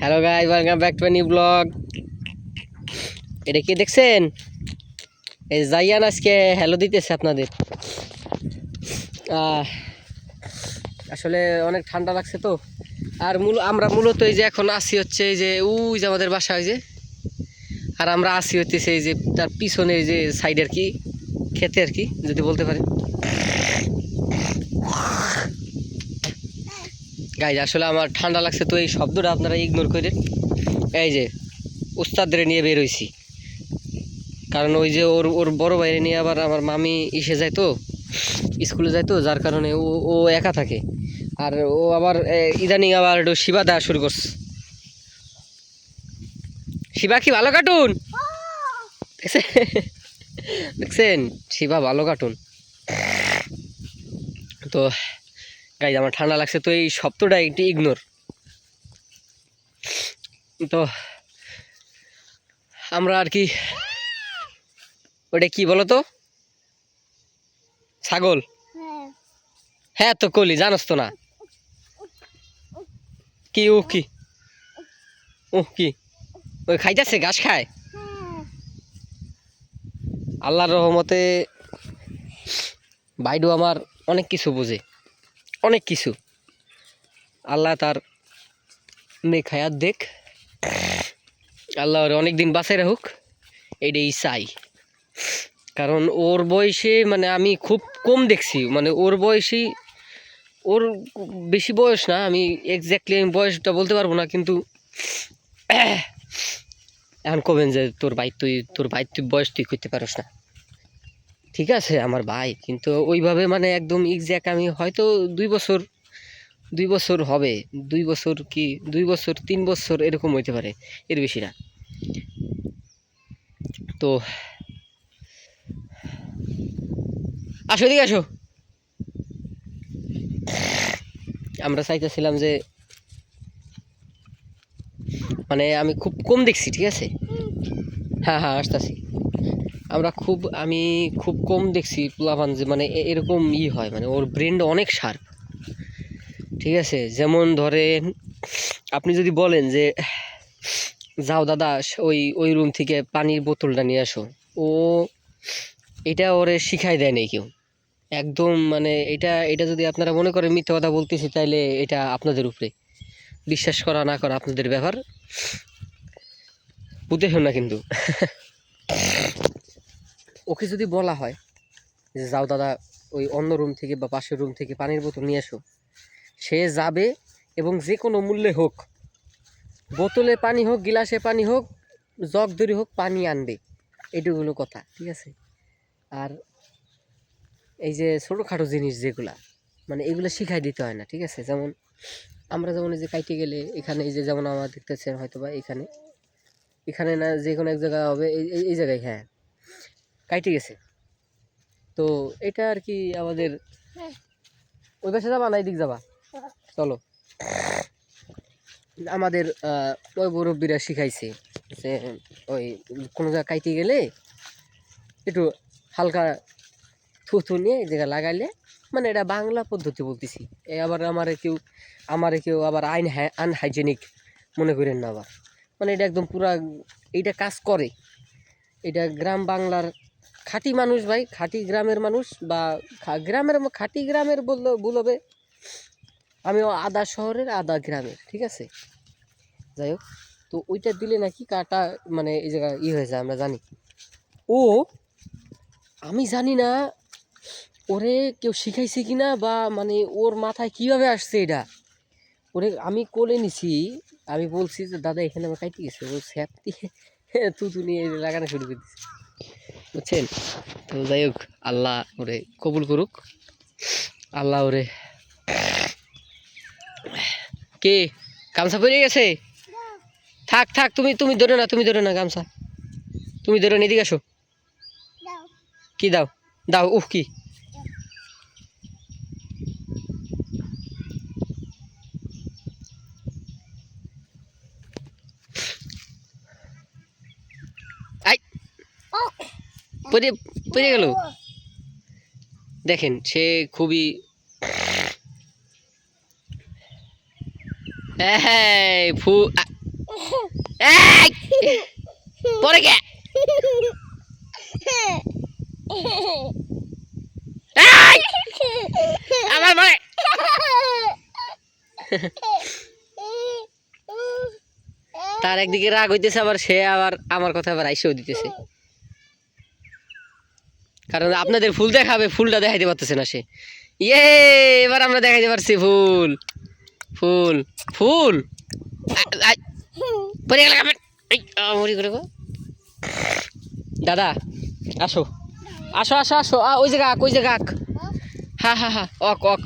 Hello guys, welcome back to new blog. এটা কি দেখছেন? এই জাইয়ান আজকে হ্যালো দিতেছে আপনাদের। আসলে অনেক ঠান্ডা লাগছে তো। আর আমরা মূলত এই যে এখন আসি হচ্ছে এই যে ওই যে আমাদের বাসা, ওই যে, আর আমরা আসি হচ্ছে এই যে তার পিছনে যে সাইড আর কি, খেতে আর কি, যদি বলতে পারেন। গাইজ আসলে আমার ঠান্ডা লাগছে তো এই শব্দটা আপনারা ইগনোর করেন। এই যে উস্তাদরে নিয়ে বের হয়েছি, কারণ ওই যে ওর ওর বড় ভাইরে নিয়ে আবার আমার মামি ইসে যায় তো, স্কুলে যায় তো, যার কারণে ও ও একা থাকে। আর ও আবার ইদানিং আবার একটু শিবা দেওয়া শুরু করছে। শিবা কি ভালো কার্টুন দেখছেন? শিবা ভালো কার্টুন। তো গাইজ আমার ঠান্ডা লাগছে তো এই শব্দটা একটু ইগনোর। তো আমরা আর কি, ওটা কি বলো তো? ছাগল? হ্যাঁ তো কলি, জানোস তো না কি? ও কি? ও কি? ওই খাইতেছে, ঘাস খায়। আল্লাহর রহমতে বাইডু আমার অনেক কিছু বোঝে, অনেক কিছু। আল্লাহ তার নেক হায়াত দেখ, আল্লাহ ওর অনেক দিন বাঁচাই রাখুক, এইটাই চাই। কারণ ওর বয়সে মানে আমি খুব কম দেখছি, মানে ওর বয়সী, ওর বেশি বয়স না, আমি এক্স্যাক্টলি আমি বয়সটা বলতে পারবো না, কিন্তু এখন কবেন যে তোর ভাই তুই বয়স তুই করতে পারস না। ঠিক আছে আমার ভাই, কিন্তু ওইভাবে মানে একদম এক্স্যাক্ট আমি হয়তো 2 বছর, 2 বছর হবে, 2 বছর কি 2 বছর 3 বছর এরকম হইতে পারে, এর বেশি না। তো আসো, এদিকে আসো। আমরা চাইতেছিলাম যে, মানে আমি খুব কম দেখছি, ঠিক আছে? হ্যাঁ হ্যাঁ আসতেছি। আমি খুব কম দেখছি পোলাপান যে মানে এরকম হয়, মানে ওর ব্রেনটা অনেক শার্প। ঠিক আছে, যেমন ধরেন আপনি যদি বলেন যে যাও দাদা ওই ওই রুম থেকে পানির বোতলটা নিয়ে আসো, ও এটা ওরে শিখাই দেয় নাই কেউ। একদম মানে এটা এটা যদি আপনারা মনে করেন মিথ্যা কথা বলতেছি, তাইলে এটা আপনাদের উপরে, বিশ্বাস করা না করা আপনাদের ব্যাপার, বুঝতেছেন না কিন্তু। ওকে যদি বলা হয় যে যাও দাদা ওই অন্য রুম থেকে বা পাশের রুম থেকে পানির বোতল নিয়ে আসো, সে যাবে, এবং যে কোনো মূল্যে হোক, বোতলে পানি হোক, গিলাসে পানি হোক, জগ ধরে হোক, পানি আনবে। এটুকুলো কথা, ঠিক আছে? আর এই যে ছোটোখাটো জিনিস যেগুলা, মানে এগুলো শিখাই দিতে হয় না, ঠিক আছে? যেমন আমরা যেমন এই যে কাইতে গেলে এখানে, এই যে যেমন আমার দেখতেছেন হয়তো বা এখানে, এখানে না যে কোনো এক জায়গায় হবে, এই জায়গায়, হ্যাঁ কাইতে গেছে। তো এটা আর কি আমাদের, ওই পাশে যাবা না এই দিক যাবা? চলো। আমাদের ওই মুরব্বীরা শিখাইছে যে ওই কোনো জায়গায় কাইতে গেলে একটু হালকা থুথু নিয়ে এই জায়গায় লাগাইলে, মানে এটা বাংলা পদ্ধতি বলতেছি। এই আবার আমারে কেউ আবার আনহাইজেনিক মনে করেন না আবার। মানে এটা একদম পুরা, এইটা কাজ করে। এটা গ্রাম বাংলার খাঁটি মানুষ ভাই, খাঁটি গ্রামের মানুষ, বা খাঁটি গ্রামের বললে ভুল হবে। আমিও আধা শহরের আধা গ্রামের, ঠিক আছে? যাই হোক, তো ওইটা দিলে নাকি কাটা, মানে এই জায়গায় হয়ে যায়, আমরা জানি। ও, আমি জানি না ওরে কেউ শিখাইছে কিনা, বা মানে ওর মাথায় কিভাবে আসছে এটা। ওরে আমি কোলে নিছি, আমি বলছি যে দাদা এখানে আমার কাইতে গেছে, ও স্যাপ দিয়ে তুতু নিয়ে লাগানো শুরু করে দিচ্ছে, বুঝছেন? তো যাই হোক, আল্লাহ ওরে কবুল করুক। আল্লাহ ওরে, কে গামছা পরে গেছে? থাক থাক, তুমি তুমি ধরে না, তুমি ধরে না গামছা, তুমি ধরে না, এদিকে আসো। কি দাও? দাও, উহ কি? আই, পরে পরে গেল। দেখেন সে খুবই, এই ফু এই পরে কে এই আমার মানে তার একদিকে রাগ হইতেছে, আবার সে আবার আমার কথা আবার আইসেও দিতেছে, কারণ আপনাদের ফুল দেখাবে, ফুলটা দেখাইতে পারতেছে না সে। ইয়ে, এবার আমরা দেখাইতে পারছি ফুল ফুল ফুল পরে গেল মরি করে গো। দাদা আসো আসো আসো আসো, ওই জায়গা আঁক, ওই জায়গা আঁক। হা হা হা, অক অক।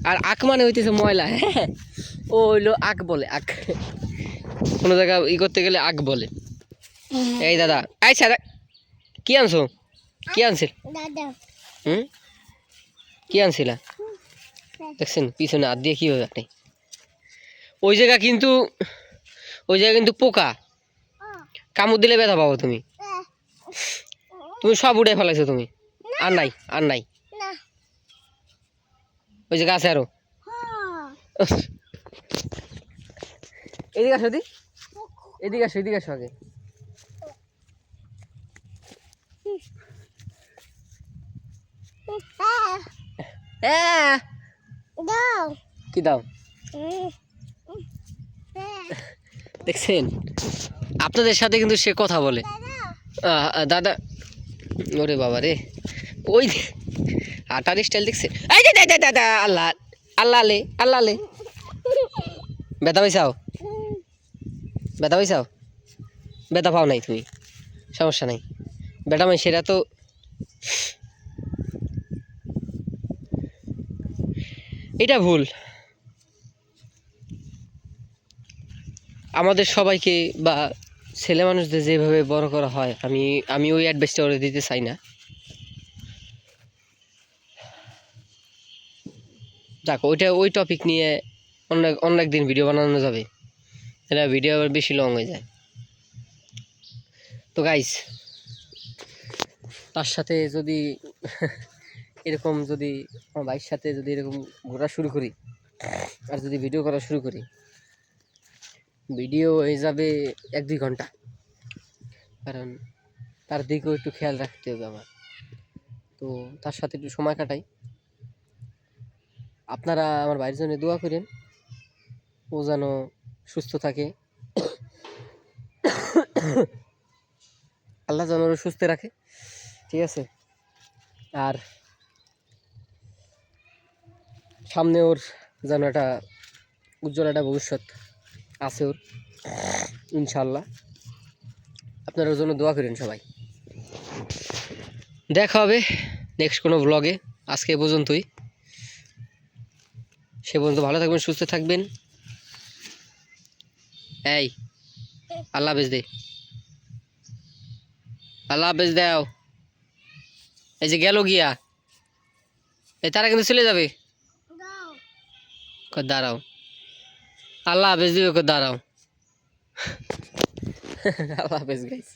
আর আঁক মানে হইতেছে ময়লা, হ্যাঁ ও হইলো আঁক বলে, আঁক কোনো জায়গা ই করতে গেলে আঁক বলে। এই দাদা আচ্ছা, কি আনছো, কি আনছিল? হুম, কি আনছিলা? দেখছেন পিছনে হাত দিয়ে কি হবে আপনি? ওই জায়গা কিন্তু, ওই জায়গা কিন্তু পোকা, কামড় দিলে ব্যথা পাবো তুমি। তুমি সব উঠে ফেলাইছো তুমি, আর নাই আর নাই। ওই জায়গা আছে আরো। এদিকে আসো, এদিকে আসো, এদিকে আসো আগে। কি দাও? দেখছেন আপনাদের সাথে কিন্তু সে কথা বলে। দাদা, ওরে বাবা রে, ওই হাঁটার স্টাইল দেখছে। এই দাদা, আল্লাহ আল্লাহ আলে, আল্লাহ আলে। ব্যথা পাইছাও? ব্যথা পাইছাও? ব্যথা পাও নাই তুমি, সমস্যা নাই। বেটা মাই সেটা তো এটা ভুল। আমাদের সবাইকে বা ছেলে মানুষদের যেভাবে বড় করা হয়, আমি ওই অ্যাডভাইসটা ওরে দিতে চাই না। যাক, ওই টপিক নিয়ে অনেক দিন ভিডিও বানানো যাবে, এটা ভিডিও আবার বেশি লং হয়ে যায়। তো গাইস, তার সাথে যদি এরকম, যদি আমার ভাইয়ের সাথে যদি এরকম ঘোরা শুরু করি আর যদি ভিডিও করা শুরু করি, ভিডিও হয়ে যাবে 1-2 ঘন্টা, কারণ তার দিকেও একটু খেয়াল রাখতে হবে আমার। তো তার সাথে একটু সময় কাটাই। আপনারা আমার ভাইয়ের জন্য দোয়া করেন, ও যেন সুস্থ থাকে, আল্লাহ যেন ওর সুস্থ রাখে, ঠিক আছে? আর সামনে ওর যেন একটা উজ্জ্বল একটা ভবিষ্যৎ আছে ওর, ইনশাল্লাহ। আপনারা ওর জন্য দোয়া করেন সবাই। দেখা হবে নেক্সট কোনো ব্লগে। আজকে এ পর্যন্তই। সে পর্যন্ত ভালো থাকবেন, সুস্থ থাকবেন। এই আল্লাহ হাফেজ দে, আল্লাহ হাফেজ দাও। এই যে গেল গিয়া, এই তারা কিন্তু চলে যাবে। দাঁড়াও, আল্লাহ হাফেজ দিবে, দাঁড়াও। আল্লাহ হাফেজ গাইস।